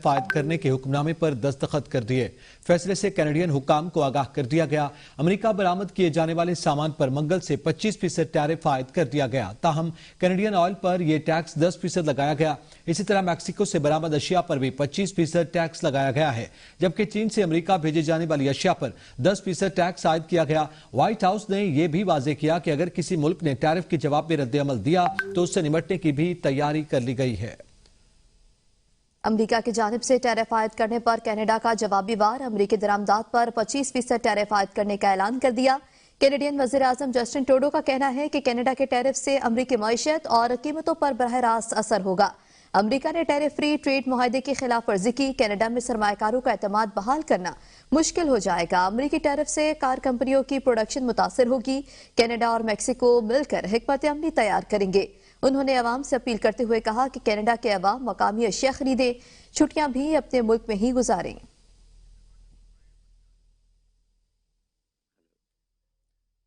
Tariff आयद करने के हुक्मनामे पर दस्तखत कर दिए। फैसले से कैनेडियन हुकाम को आगाह कर दिया गया। अमेरिका बरामद किए जाने वाले सामान पर मंगल से 25% टैरिफ आयद कर दिया गया। ताहम कैनेडियन ऑयल पर यह टैक्स 10% लगाया गया। इसी तरह मैक्सिको से बरामद अशिया पर भी 25% टैक्स लगाया गया है, जबकि चीन से अमेरिका भेजे जाने वाली अशिया पर 10% टैक्स आयद किया गया। व्हाइट हाउस ने यह भी वाजे किया कि अगर किसी मुल्क ने टैरिफ के जवाब में रद्द-ए-अमल दिया तो उससे निपटने की भी तैयारी कर ली गई है। अमेरिका की जानिब से टैरिफ आयद करने पर कनाडा का जवाबी वार अमेरिकी दरामदात पर 25% टैरिफ आयद करने का ऐलान कर दिया। कैनेडियन वज़ीर आज़म जस्टिन ट्रूडो का कहना है कि कनाडा के टैरिफ से अमेरिकी मईशत और कीमतों पर बरह रास्त असर होगा। अमेरिका ने टैरिफ फ्री ट्रेड मुआहदे की खिलाफ वर्जी की। कनाडा में सरमायाकारों का एतमाद बहाल करना मुश्किल हो जाएगा। अमेरिकी टैरिफ से कार कंपनियों की प्रोडक्शन मुतासर होगी। कनाडा और मैक्सिको मिलकर हिकमत अमली तैयार करेंगे। उन्होंने अवाम से अपील करते हुए कहा कि कनाडा के अवाम मकामी अशिया खरीदें, छुट्टियां भी अपने मुल्क में ही गुजारें।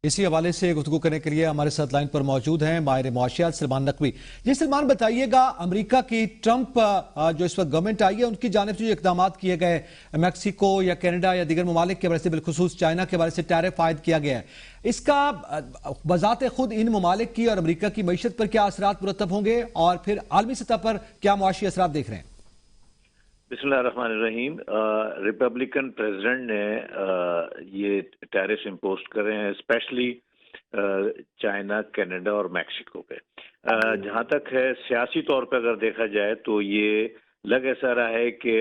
इसी हवाले से गुफ्तगू करने के लिए हमारे साथ लाइन पर मौजूद हैं माहिर मुआशियात सलमान नकवी। जी सलमान, बताइएगा, अमेरिका की ट्रंप जो इस वक्त गवर्नमेंट आई है उनकी जानिब से जो इकदाम किए गए मैक्सिको या कनाडा या दीगर ममालिक के हवाले से, बिलखुसूस चाइना के हवाले से टैरिफ आयद किया गया है, इसका बजाते खुद इन ममालिक की और अमेरिका की मईशत पर क्या असरात मुरतब होंगे और फिर आलमी सतह पर क्या मुआशी असरात देख रहे हैं? बिस्मिल्लाहिर्रहमानिर्रहीम। रिपब्लिकन प्रेसिडेंट ने ये टैरिफ इम्पोज कर रहे हैं, स्पेशली चाइना, कनाडा और मैक्सिको पे। जहां तक है सियासी तौर पे अगर देखा जाए तो ये लग ऐसा रहा है कि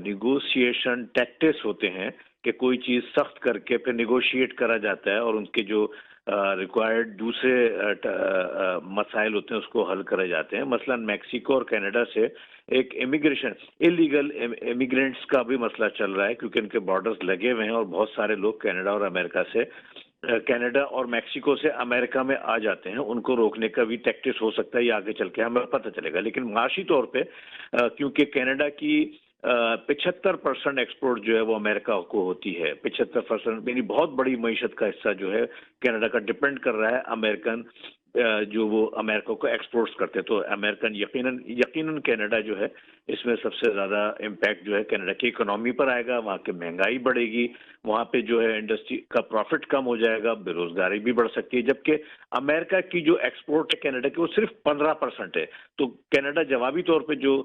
निगोशिएशन टैक्टिक्स होते हैं कि कोई चीज सख्त करके फिर निगोशिएट करा जाता है और उनके जो रिक्वायर्ड दूसरे मसाइल होते हैं उसको हल करे जाते हैं। मसलन मैक्सिको और कनाडा से एक इमिग्रेशन, इलीगल इमिग्रेंट्स का भी मसला चल रहा है, क्योंकि इनके बॉर्डर्स लगे हुए हैं और बहुत सारे लोग कनाडा और अमेरिका से, कनाडा और मैक्सिको से अमेरिका में आ जाते हैं। उनको रोकने का भी टैक्टिक्स हो सकता है, ये आगे चल के हमें पता चलेगा। लेकिन माशी तौर पे क्योंकि कनाडा की 75% एक्सपोर्ट जो है वो अमेरिका को होती है, 75% यानी बहुत बड़ी मईशत का हिस्सा जो है कनाडा का डिपेंड कर रहा है अमेरिकन जो वो अमेरिका को एक्सपोर्ट्स करते हैं। तो अमेरिकन यकीनन कनाडा जो है इसमें सबसे ज़्यादा इम्पैक्ट जो है कनाडा की इकोनॉमी पर आएगा। वहाँ की महंगाई बढ़ेगी, वहाँ पे जो है इंडस्ट्री का प्रॉफिट कम हो जाएगा, बेरोजगारी भी बढ़ सकती है। जबकि अमेरिका की जो एक्सपोर्ट है कनाडा की वो सिर्फ 15% है। तो कनाडा जवाबी तौर पर जो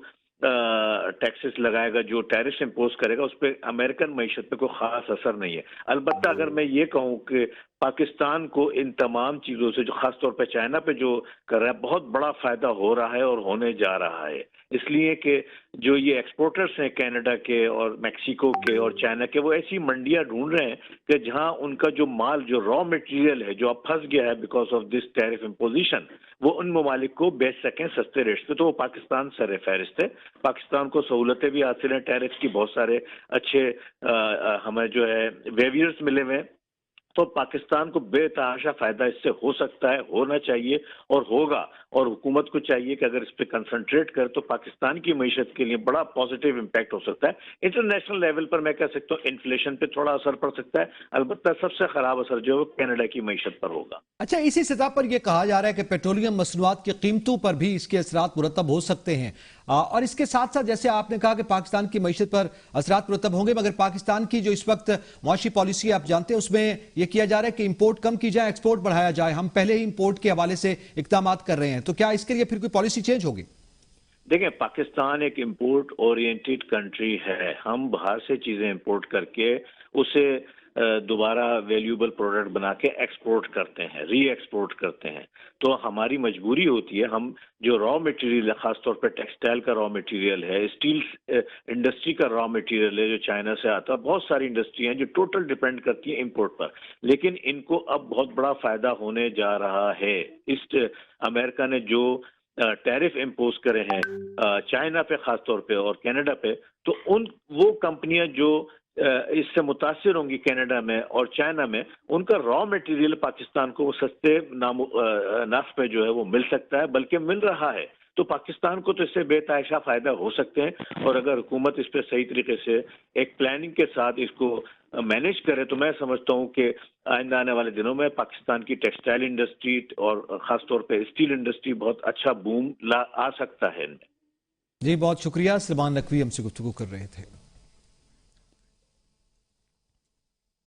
टैक्सेस लगाएगा, जो टैरिफ इम्पोज करेगा, उस पर अमेरिकन मईशत पे कोई खास असर नहीं है। अलबत्ता अगर मैं ये कहूँ कि पाकिस्तान को इन तमाम चीज़ों से, जो खासतौर पे चाइना पे जो कर रहा है, बहुत बड़ा फायदा हो रहा है और होने जा रहा है। इसलिए कि जो ये एक्सपोर्टर्स हैं कनाडा के और मैक्सिको के और चाइना के, वो ऐसी मंडियां ढूंढ रहे हैं कि जहां उनका जो माल, जो रॉ मटेरियल है, जो अब फंस गया है because of this tariff imposition, वो उन ममालिक को बेच सकें सस्ते रेट्स पे। तो वो पाकिस्तान सर फहरिस्त है। पाकिस्तान को सहूलतें भी हासिल हैं टैरिफ की, बहुत सारे अच्छे हमें जो है वेवियर्स मिले हुए हैं। तो पाकिस्तान को बेतहाशा फायदा इससे हो सकता है, होना चाहिए और होगा। और हुकूमत को चाहिए कि अगर इस पे कंसंट्रेट करे तो पाकिस्तान की मईशत के लिए बड़ा पॉजिटिव इम्पैक्ट हो सकता है। इंटरनेशनल लेवल पर मैं कह सकता हूँ इन्फ्लेशन पे थोड़ा असर पड़ सकता है। अलबत्ता सबसे खराब असर जो है कनाडा की मईशत पर होगा। अच्छा, इसी सतह पर यह कहा जा रहा है कि पेट्रोलियम मसनूआत की कीमतों पर भी इसके असरात मुरतब हो सकते हैं। और इसके साथ साथ जैसे आपने कहा कि पाकिस्तान की मईशत पर असरात मुरतब होंगे, मगर पाकिस्तान की जो इस वक्त मुआशी पॉलिसी आप जानते हैं उसमें यह किया जा रहा है कि इंपोर्ट कम की जाए, एक्सपोर्ट बढ़ाया जाए। हम पहले ही इंपोर्ट के हवाले से इकदाम कर रहे हैं, तो क्या इसके लिए फिर कोई पॉलिसी चेंज होगी? देखें, पाकिस्तान एक इंपोर्ट ओरिएंटेड कंट्री है। हम बाहर से चीजें इंपोर्ट करके उसे दोबारा वैल्यूएबल प्रोडक्ट बना के एक्सपोर्ट करते हैं, री एक्सपोर्ट करते हैं। तो हमारी मजबूरी होती है, हम जो रॉ मटेरियल है, खासतौर पर टेक्सटाइल का रॉ मटेरियल है, स्टील इंडस्ट्री का रॉ मटेरियल है जो चाइना से आता है, बहुत सारी इंडस्ट्री हैं जो टोटल डिपेंड करती है इंपोर्ट पर। लेकिन इनको अब बहुत बड़ा फायदा होने जा रहा है। इस अमेरिका ने जो टैरिफ इम्पोज करे हैं चाइना पे खासतौर पे और कनाडा पे, तो वो कंपनियां जो इससे मुतासिर होंगी कनाडा में और चाइना में, उनका रॉ मटेरियल पाकिस्तान को सस्ते नाफ पे जो है वो मिल सकता है, बल्कि मिल रहा है। तो पाकिस्तान को तो इससे बेतहाशा फायदा हो सकते हैं। और अगर हुकूमत इस पे सही तरीके से एक प्लानिंग के साथ इसको मैनेज करे तो मैं समझता हूँ कि आइंदा आने वाले दिनों में पाकिस्तान की टेक्सटाइल इंडस्ट्री और खासतौर पे स्टील इंडस्ट्री बहुत अच्छा बूम आ सकता है इनमें। जी बहुत शुक्रिया। सलमान नकवी हमसे गुफ्तगू कर रहे थे।